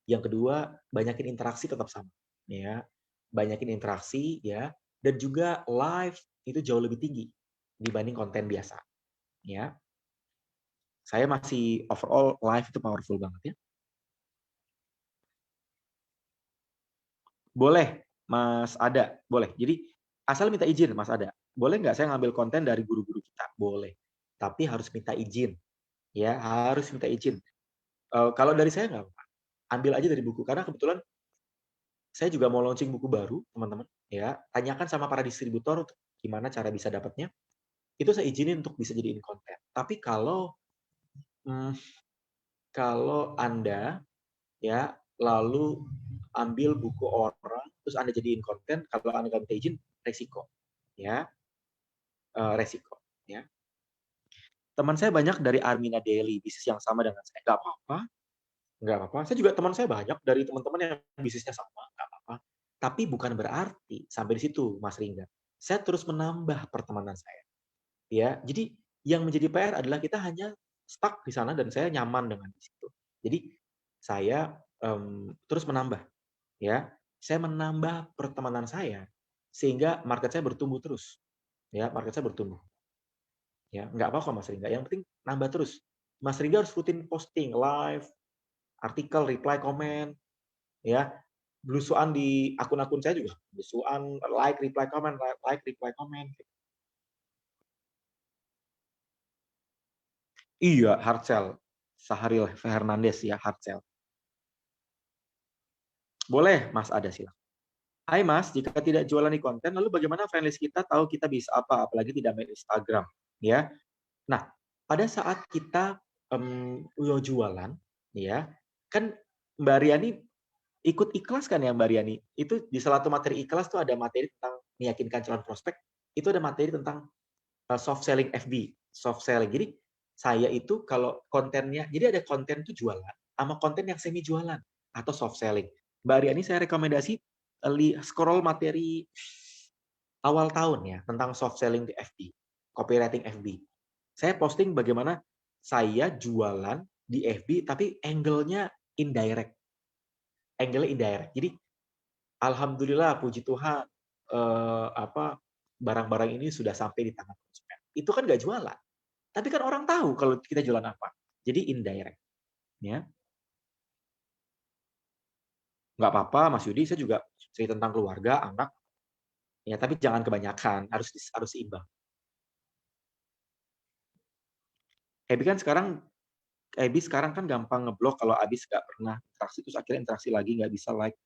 Yang kedua, banyakin interaksi tetap sama ya. Banyakin interaksi ya, dan juga live itu jauh lebih tinggi dibanding konten biasa ya. Saya masih overall live itu powerful banget ya. Boleh, Mas Ada, boleh. Jadi asal minta izin, Mas Ada. Boleh nggak saya ngambil konten dari guru-guru kita? Boleh. Tapi harus minta izin, ya harus minta izin. Kalau dari saya nggak apa-apa. Ambil aja dari buku karena kebetulan saya juga mau launching buku baru, teman-teman. Ya, tanyakan sama para distributor untuk gimana cara bisa dapatnya. Itu saya izinin untuk bisa jadiin konten. Tapi hmm, kalau Anda ya lalu ambil buku orang terus Anda jadiin konten, kalau Anda nggak minta izin, resiko ya, resiko ya. Teman saya banyak dari Armina Daily, bisnis yang sama dengan saya. Nggak apa-apa, nggak apa-apa. Saya juga teman saya banyak dari teman-teman yang bisnisnya sama, nggak apa-apa. Tapi bukan berarti sampai di situ, Mas Ringga. Saya terus menambah pertemanan saya. Ya, jadi yang menjadi PR adalah kita hanya stuck di sana dan saya nyaman dengan di situ. Jadi saya terus menambah, ya. Saya menambah pertemanan saya sehingga market saya bertumbuh terus. Ya, market saya bertumbuh. Ya, nggak apa-apa Mas Ringga, yang penting nambah terus. Mas Ringga harus rutin posting live, artikel, reply, komen, ya. Belusuan di akun-akun saya juga, belusuan, like, reply, komen, like, reply, komen. Iya, hard sell. Saharil Fernandes ya, hard sell. Boleh, Mas ada silakan. Hai Mas, jika tidak jualan di konten, lalu bagaimana fanlist kita tahu kita bisa apa, apalagi tidak main Instagram, ya? Nah, pada saat kita jualan, ya, kan Mbak Riani ikut ikhlas kan ya Mbak Riani? Itu di salah satu materi ikhlas tuh ada materi tentang meyakinkan calon prospek. Itu ada materi tentang soft selling FB, soft selling. Jadi saya itu kalau kontennya, jadi ada konten tuh jualan, sama konten yang semi jualan atau soft selling. Mbak Riani saya rekomendasi scroll materi awal tahun ya tentang soft selling di FB, copywriting FB. Saya posting bagaimana saya jualan di FB tapi angle-nya indirect. Angle-nya indirect. Jadi alhamdulillah puji Tuhan barang-barang ini sudah sampai di tangan konsumen. Itu kan nggak jualan. Tapi kan orang tahu kalau kita jualan apa. Jadi indirect. Ya. Nggak apa-apa, Mas Yudi, saya juga cerita tentang keluarga, anak. Ya, tapi jangan kebanyakan, harus seimbang. Ebi sekarang kan gampang ngeblok kalau abis nggak pernah interaksi, terus akhirnya interaksi lagi nggak bisa like.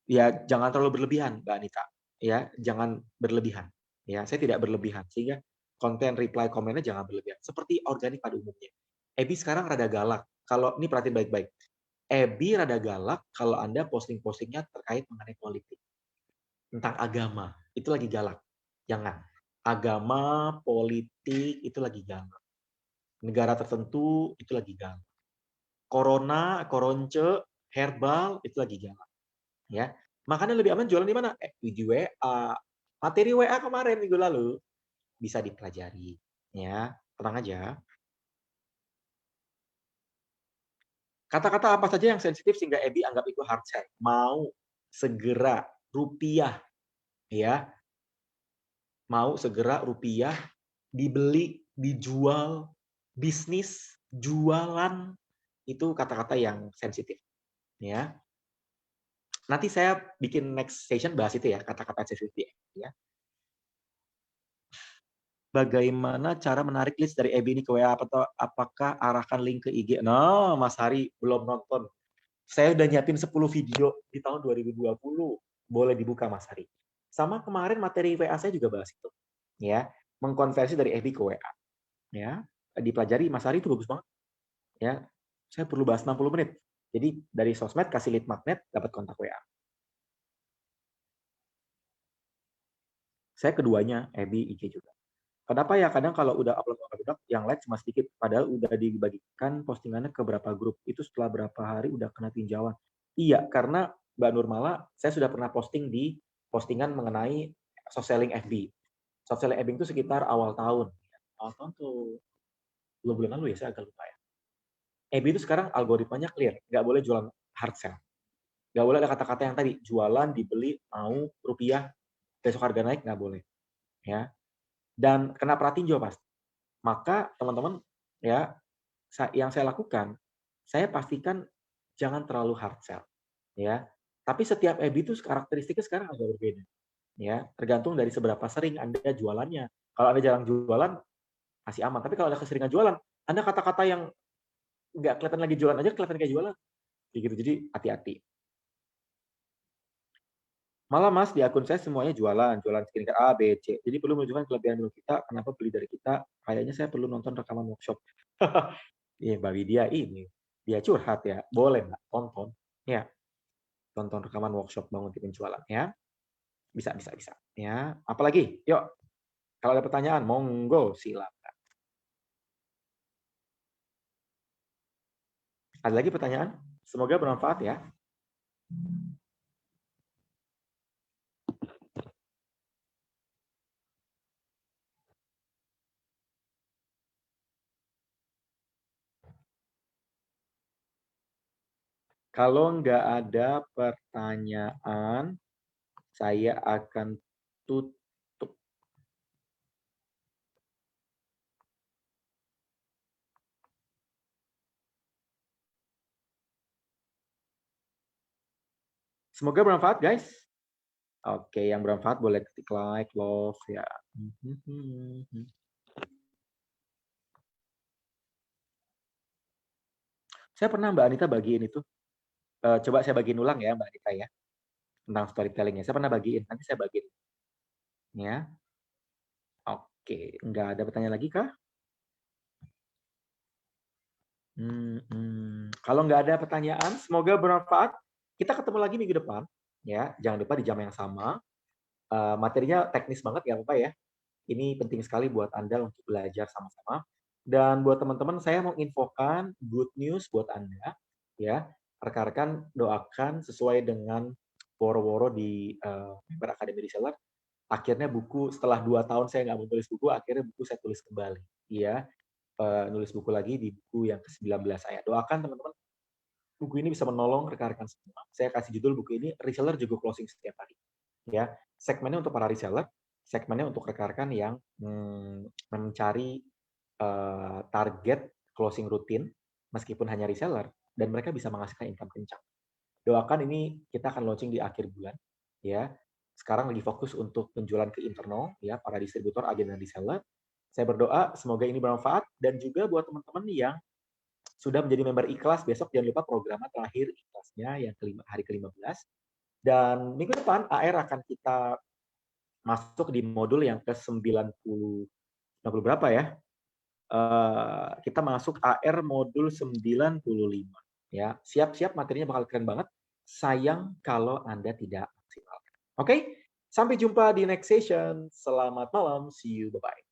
Ya, jangan terlalu berlebihan, Mbak Anita. Ya, jangan berlebihan. Ya, saya tidak berlebihan, sehingga konten reply komennya jangan berlebihan. Seperti organik pada umumnya. Ebi sekarang rada galak. Kalau ini perhatiin baik-baik. Ebi rada galak kalau Anda posting-postingnya terkait mengenai politik. Tentang agama. Itu lagi galak. Jangan. Agama, politik, itu lagi galak. Negara tertentu, itu lagi galak. Corona, koronce, herbal, itu lagi galak. Ya. Makanya lebih aman jualan di mana? Di WA. Materi WA kemarin minggu lalu bisa dipelajari. Ya, tenang aja. Kata-kata apa saja yang sensitif sehingga Ebi anggap itu hard sell? Mau segera rupiah, ya, mau segera rupiah dibeli, dijual, bisnis, jualan, itu kata-kata yang sensitif. Ya. Nanti saya bikin next session bahas itu ya, kata-kata sensitif. Ya. Bagaimana cara menarik list dari EB ini ke WA atau apakah arahkan link ke IG? No, Mas Hari belum nonton. Saya udah nyiapin 10 video di tahun 2020. Boleh dibuka Mas Hari. Sama kemarin materi WA saya juga bahas itu. Ya. mengkonversi dari FB ke WA. Ya, dipelajari Mas Ari itu bagus banget. Ya, saya perlu bahas 60 menit. Jadi dari sosmed kasih lead magnet, dapat kontak WA. Saya keduanya, FB, IG juga. Kenapa ya? Kadang kalau udah upload yang like cuma sedikit, padahal udah dibagikan postingannya ke berapa grup. Itu setelah berapa hari udah kena tinjauan. Iya, karena Mbak Nurmala, saya sudah pernah posting di postingan mengenai soft selling FB. Soft selling FB itu sekitar awal tahun. Awal tahun tuh 2 bulan lalu ya, saya agak lupa ya. FB itu sekarang algoritmanya clear, nggak boleh jualan hard sell. Nggak boleh ada kata-kata yang tadi, jualan, dibeli, mau, rupiah, besok harga naik, nggak boleh. Ya, dan kena pratinjo pasti. Maka teman-teman ya, yang saya lakukan, saya pastikan jangan terlalu hard sell, ya. Tapi setiap FB itu karakteristiknya sekarang agak berbeda, ya. Tergantung dari seberapa sering Anda jualannya. Kalau Anda jarang jualan, masih aman. Tapi kalau ada keseringan jualan, Anda kata-kata yang nggak kelihatan lagi jualan aja kelihatan kayak jualan, kayak gitu. Jadi hati-hati. Malah Mas, di akun saya semuanya jualan skincare A, B, C. Jadi perlu menunjukkan kelebihan dulu kita, kenapa beli dari kita. Kayaknya saya perlu nonton rekaman workshop. Iya, Mbak Widya ini, dia curhat ya. Boleh Mbak, tonton. Ya, tonton rekaman workshop bangun tim penjualan ya. Bisa, bisa, bisa. Ya, apalagi? Yuk, kalau ada pertanyaan, monggo silakan. Ada lagi pertanyaan? Semoga bermanfaat ya. Kalau nggak ada pertanyaan, saya akan tutup. Semoga bermanfaat, guys. Oke, yang bermanfaat boleh ketik like, love ya. Saya pernah Mbak Anita bagiin itu. Coba saya bagiin ulang ya Mbak Anita ya. Tentang storytelling-nya. Saya pernah bagiin, nanti saya bagiin. Ya. Oke, nggak ada pertanyaan lagi kah? Kalau nggak ada pertanyaan, semoga bermanfaat. Kita ketemu lagi minggu depan. Ya, jangan lupa di jam yang sama. Materinya teknis banget, nggak apa-apa ya. Ini penting sekali buat Anda untuk belajar sama-sama. Dan buat teman-teman, saya mau infokan good news buat Anda. Ya, rekan-rekan doakan sesuai dengan woro-woro di Member Academy Reseller. Akhirnya buku setelah 2 tahun saya nggak menulis buku, akhirnya buku saya tulis kembali. Iya, nulis buku lagi di buku yang ke-19 saya. Doakan teman-teman, buku ini bisa menolong rekan-rekan semua. Saya kasih judul buku ini, Reseller Jago Closing Setiap Hari. Ya, segmennya untuk para reseller, segmennya untuk rekan-rekan yang mencari target closing rutin, meskipun hanya reseller, dan mereka bisa menghasilkan income kencang. Doakan ini kita akan launching di akhir bulan, ya. Sekarang lagi fokus untuk penjualan ke internal, ya, para distributor, agen, dan reseller. Saya berdoa semoga ini bermanfaat, dan juga buat teman-teman yang sudah menjadi member ikhlas, besok jangan lupa program terakhir ikhlasnya yang hari ke-15. Dan minggu depan AR akan kita masuk di modul yang ke-90 berapa ya? Kita masuk AR modul 95 ya. Siap-siap materinya bakal keren banget. Sayang kalau Anda tidak maksimalkan. Oke? Sampai jumpa di next session. Selamat malam. See you. Bye-bye.